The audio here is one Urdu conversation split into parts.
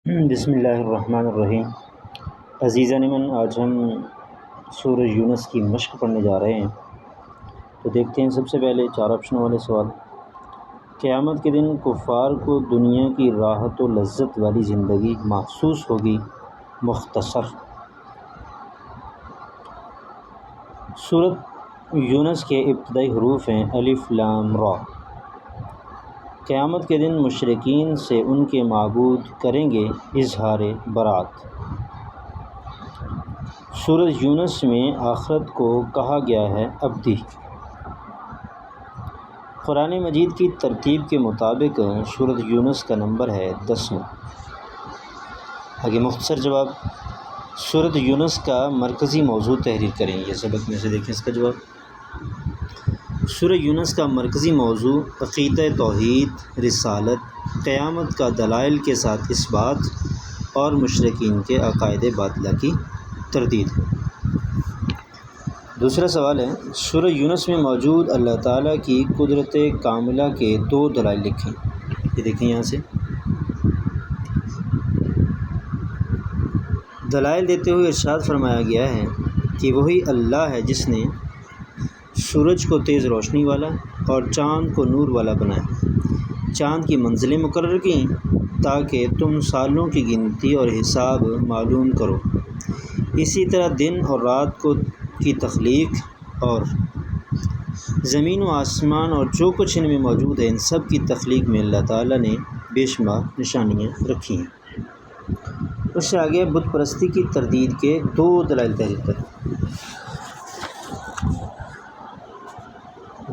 بسم اللہ الرحمن الرحیم۔ عزیزان من، آج ہم سورہ یونس کی مشق پڑھنے جا رہے ہیں۔ تو دیکھتے ہیں سب سے پہلے 4 آپشنوں والے سوال۔ قیامت کے دن کفار کو دنیا کی راحت و لذت والی زندگی محسوس ہوگی۔ مختصر سورۃ یونس کے ابتدائی حروف ہیں الف لام را۔ قیامت کے دن مشرکین سے ان کے معبود کریں گے اظہار برات۔ سورۃ یونس میں آخرت کو کہا گیا ہے ابدی۔ قرآن مجید کی ترتیب کے مطابق سورۃ یونس کا نمبر ہے 10واں۔ آگے مختصر جواب۔ سورۃ یونس کا مرکزی موضوع تحریر کریں۔ یہ سبق میں سے دیکھیں اس کا جواب۔ سورہ یونس کا مرکزی موضوع عقیدہ توحید، رسالت، قیامت کا دلائل کے ساتھ اثبات اور مشرکین کے عقائد باطلہ کی تردید ہے۔ دوسرا سوال ہے، سورہ یونس میں موجود اللہ تعالیٰ کی قدرت کاملہ کے 2 دلائل لکھیں۔ یہ دیکھیں یہاں سے دلائل دیتے ہوئے ارشاد فرمایا گیا ہے کہ وہی اللہ ہے جس نے سورج کو تیز روشنی والا اور چاند کو نور والا بنایا، چاند کی منزلیں مقرر کیں تاکہ تم سالوں کی گنتی اور حساب معلوم کرو۔ اسی طرح دن اور رات کی تخلیق اور زمین و آسمان اور جو کچھ ان میں موجود ہے، ان سب کی تخلیق میں اللہ تعالیٰ نے بے شمار نشانیاں رکھی ہیں۔ اس سے آگے بت پرستی کی تردید کے 2 دلائل تحریر کریں۔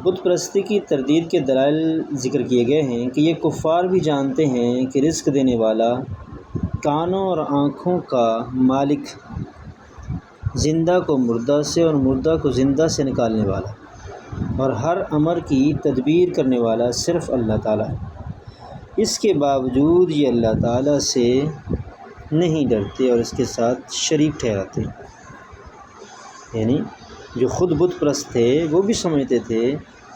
بت پرستی کی تردید کے دلائل ذکر کیے گئے ہیں کہ یہ کفار بھی جانتے ہیں کہ رزق دینے والا، کانوں اور آنکھوں کا مالک، زندہ کو مردہ سے اور مردہ کو زندہ سے نکالنے والا اور ہر امر کی تدبیر کرنے والا صرف اللہ تعالیٰ ہے۔ اس کے باوجود یہ اللہ تعالیٰ سے نہیں ڈرتے اور اس کے ساتھ شریک ٹھہراتے ہیں۔ یعنی جو خود بت پرست تھے وہ بھی سمجھتے تھے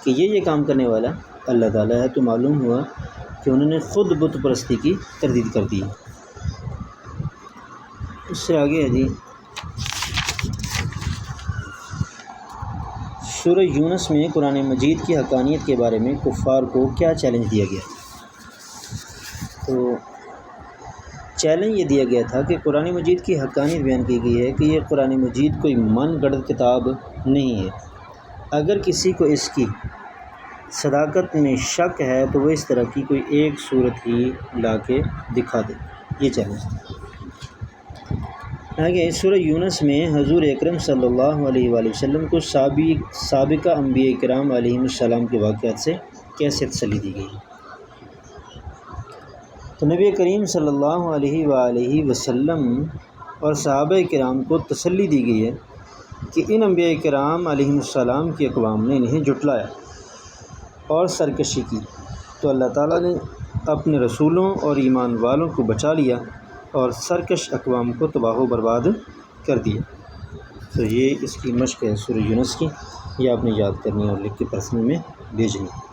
کہ یہ کام کرنے والا اللہ تعالیٰ ہے، تو معلوم ہوا کہ انہوں نے خود بت پرستی کی تردید کر دی۔ اس سے آگے ہے جی سورہ یونس میں قرآن مجید کی حقانیت کے بارے میں کفار کو کیا چیلنج دیا گیا؟ تو چیلنج یہ دیا گیا تھا کہ قرآن مجید کی حقانیت بیان کی گئی ہے کہ یہ قرآن مجید کوئی من گھڑت کتاب نہیں ہے۔ اگر کسی کو اس کی صداقت میں شک ہے تو وہ اس طرح کی کوئی ایک صورت ہی لا کے دکھا دے۔ یہ چیلنج تھا۔ آگے سورہ یونس میں حضور اکرم صلی اللہ علیہ وآلہ وسلم کو سابقہ انبیاء کرام علیہم السلام کے واقعات سے کیسے تسلی دی گئی؟ تو نبی کریم صلی اللہ علیہ وآلہ وسلم اور صحابہ کرام کو تسلی دی گئی ہے کہ ان انبیاء کرام علیہم السلام کی اقوام نے انہیں جھٹلایا اور سرکشی کی، تو اللہ تعالیٰ نے اپنے رسولوں اور ایمان والوں کو بچا لیا اور سرکش اقوام کو تباہ و برباد کر دیا۔ تو یہ اس کی مشق ہے سورہ یونس کی، یہ آپ نے یاد کرنی اور لکھ کے پرسنل میں بھیجنی ہے۔